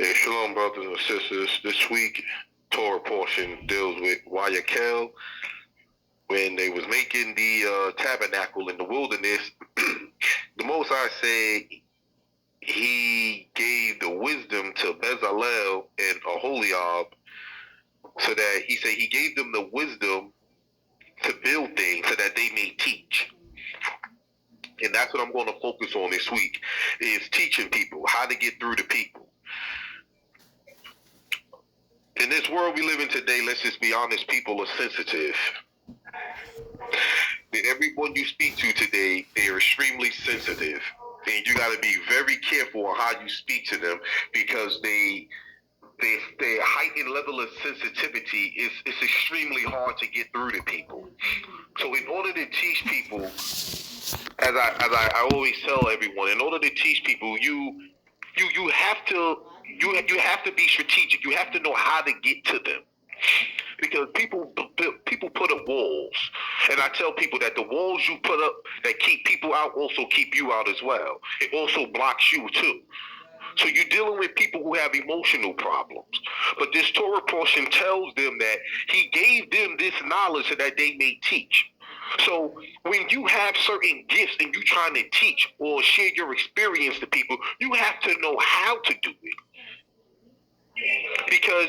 Hey, shalom, brothers and sisters. This week, Torah portion deals with Vayakhel when they was making the tabernacle in the wilderness. The Most High said he gave the wisdom to Bezalel and Aholiab, so that he said he gave them the wisdom to build things so that they may teach. And that's what I'm going to focus on this week, is teaching people how to get through to people. In this world we live in today, let's just be honest, people are sensitive. Everyone you speak to today, they are extremely sensitive. And you got to be very careful on how you speak to them, because their heightened level of sensitivity is extremely hard to get through to people. So in order to teach people, as I always tell everyone, in order to teach people, you have to be strategic. You have to know how to get to them, because people put up walls, and I tell people that the walls you put up that keep people out also keep you out as well. It also blocks you too. So you're dealing with people who have emotional problems. But this Torah portion tells them that he gave them this knowledge so that they may teach. So when you have certain gifts and you're trying to teach or share your experience to people, you have to know how to do it. Because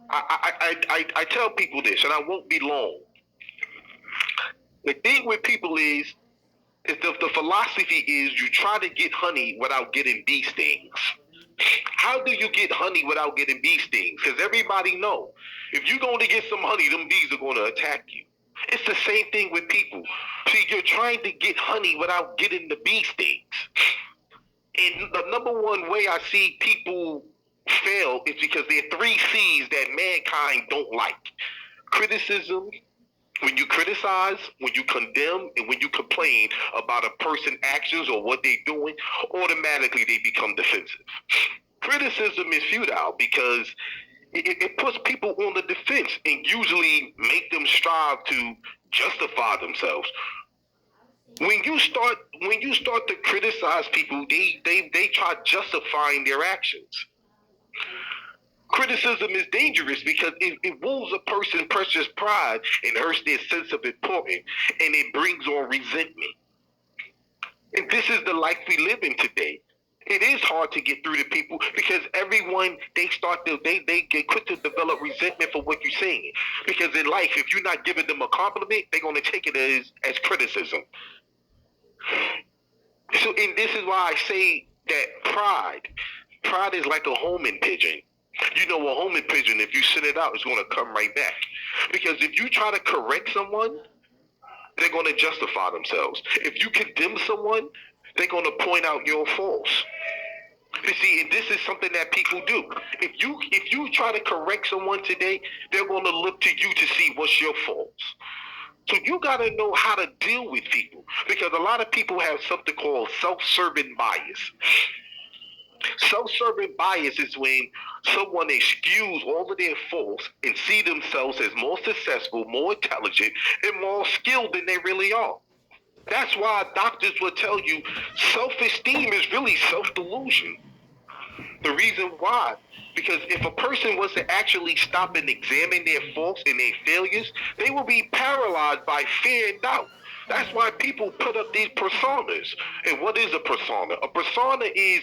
I tell people this, and I won't be long. The thing with people is the philosophy is you try to get honey without getting bee stings. How do you get honey without getting bee stings? Because everybody know, if you're going to get some honey, them bees are going to attack you. It's the same thing with people. See, you're trying to get honey without getting the bee stings. And the number one way I see people fail is because there are 3 C's that mankind don't like: criticism. When you criticize, when you condemn, and when you complain about a person's actions or what they're doing, automatically they become defensive. Criticism is futile because it puts people on the defense and usually make them strive to justify themselves. When you start to criticize people, they try justifying their actions. Criticism is dangerous because it wounds a person's pride and hurts their sense of importance, and it brings on resentment. And this is the life we live in today. It is hard to get through to people because everyone, they get quick to develop resentment for what you're saying. Because in life, if you're not giving them a compliment, they're going to take it as criticism. So, and this is why I say that pride is like a homing pigeon. You know, a homing pigeon, if you send it out, it's going to come right back. Because if you try to correct someone, they're going to justify themselves. If you condemn someone, they're going to point out your faults. You see, and this is something that people do. If you try to correct someone today, they're going to look to you to see what's your faults. So you got to know how to deal with people, because a lot of people have something called self-serving bias. Self-serving bias is when someone excuse all of their faults and see themselves as more successful, more intelligent, and more skilled than they really are. That's why doctors will tell you self-esteem is really self-delusion. The reason why, because if a person was to actually stop and examine their faults and their failures, they will be paralyzed by fear and doubt. That's why people put up these personas. And what is a persona? A persona is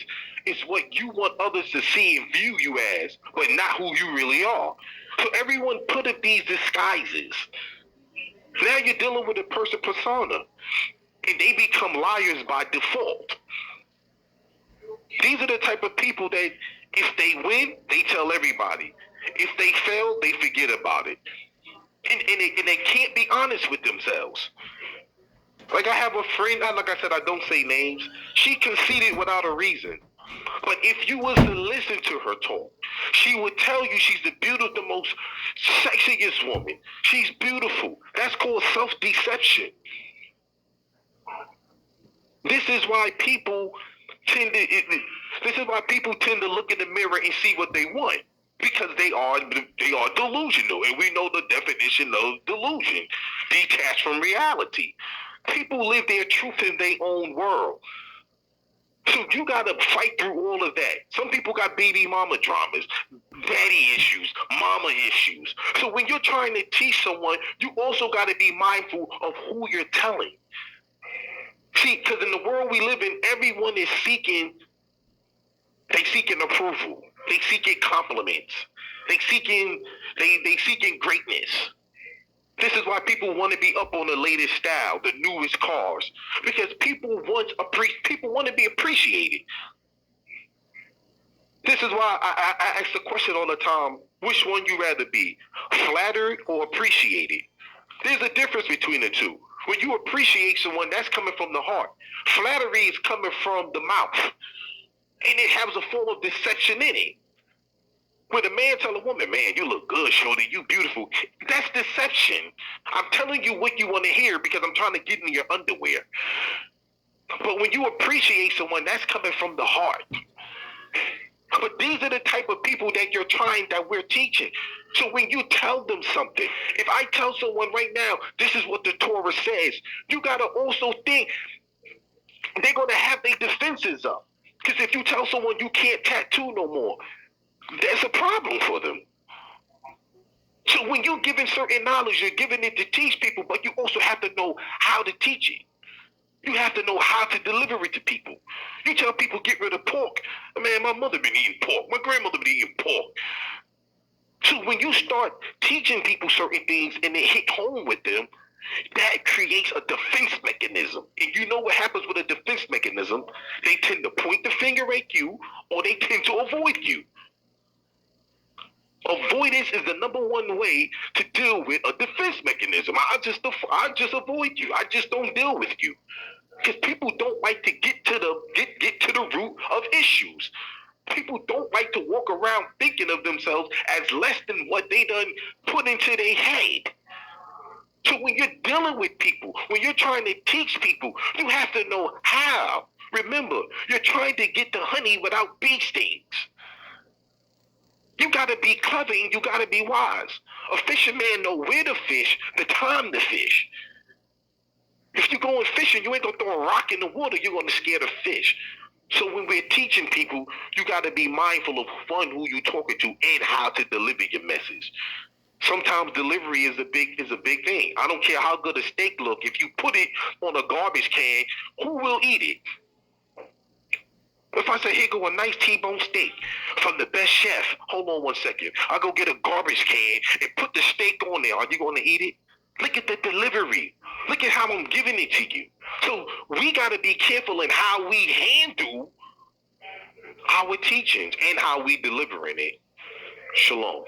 what you want others to see and view you as, but not who you really are. So everyone put up these disguises. Now you're dealing with a person persona, and they become liars by default. These are the type of people that if they win, they tell everybody. If they fail, they forget about it. And they can't be honest with themselves. Like I have a friend, like I said, I don't say names. She conceited without a reason. But if you was to listen to her talk, she would tell you she's the most sexiest woman. She's beautiful. That's called self-deception. This is why people tend to look in the mirror and see what they want, because they are delusional, and we know the definition of delusion: detached from reality. People live their truth in their own world. So you gotta fight through all of that. Some people got baby mama dramas, daddy issues, mama issues. So when you're trying to teach someone, you also gotta be mindful of who you're telling. See, because in the world we live in, everyone is seeking approval. They seeking compliments. They seeking greatness. This is why people want to be up on the latest style, the newest cars, because people want to be appreciated. This is why I ask the question all the time: which one you rather be, flattered or appreciated? There's a difference between the two. When you appreciate someone, that's coming from the heart. Flattery is coming from the mouth, and it has a form of deception in it. When a man tell a woman, man, you look good, shorty, you beautiful, that's deception. I'm telling you what you want to hear because I'm trying to get in your underwear. But when you appreciate someone, that's coming from the heart. But these are the type of people that we're teaching. So when you tell them something, if I tell someone right now, this is what the Torah says, you got to also think they're going to have their defenses up. Because if you tell someone you can't tattoo no more, there's a problem for them. So when you're giving certain knowledge, you're giving it to teach people, but you also have to know how to teach it. You have to know how to deliver it to people. You tell people get rid of pork. Man, my mother been eating pork. My grandmother been eating pork. So when you start teaching people certain things and they hit home with them, that creates a defense mechanism. And you know what happens with a defense mechanism? They tend to point the finger at you or they tend to avoid you. Avoidance is the number one way to deal with a defense mechanism. I just avoid you. I just don't deal with you. Because people don't like to get to the root of issues. People don't like to walk around thinking of themselves as less than what they done put into their head. So when you're dealing with people, when you're trying to teach people, you have to know how. Remember, you're trying to get the honey without bee stings. You gotta be clever and you gotta be wise. A fisherman know where to fish, the time to fish. If you're going fishing, you ain't gonna throw a rock in the water, you're gonna scare the fish. So when we're teaching people, you gotta be mindful of one who you're talking to and how to deliver your message. Sometimes delivery is a big thing. I don't care how good a steak look. If you put it on a garbage can, who will eat it? If I say, here go a nice T-bone steak from the best chef, hold on one second. I'll go get a garbage can and put the steak on there. Are you going to eat it? Look at the delivery. Look at how I'm giving it to you. So we got to be careful in how we handle our teachings and how we delivering it. Shalom.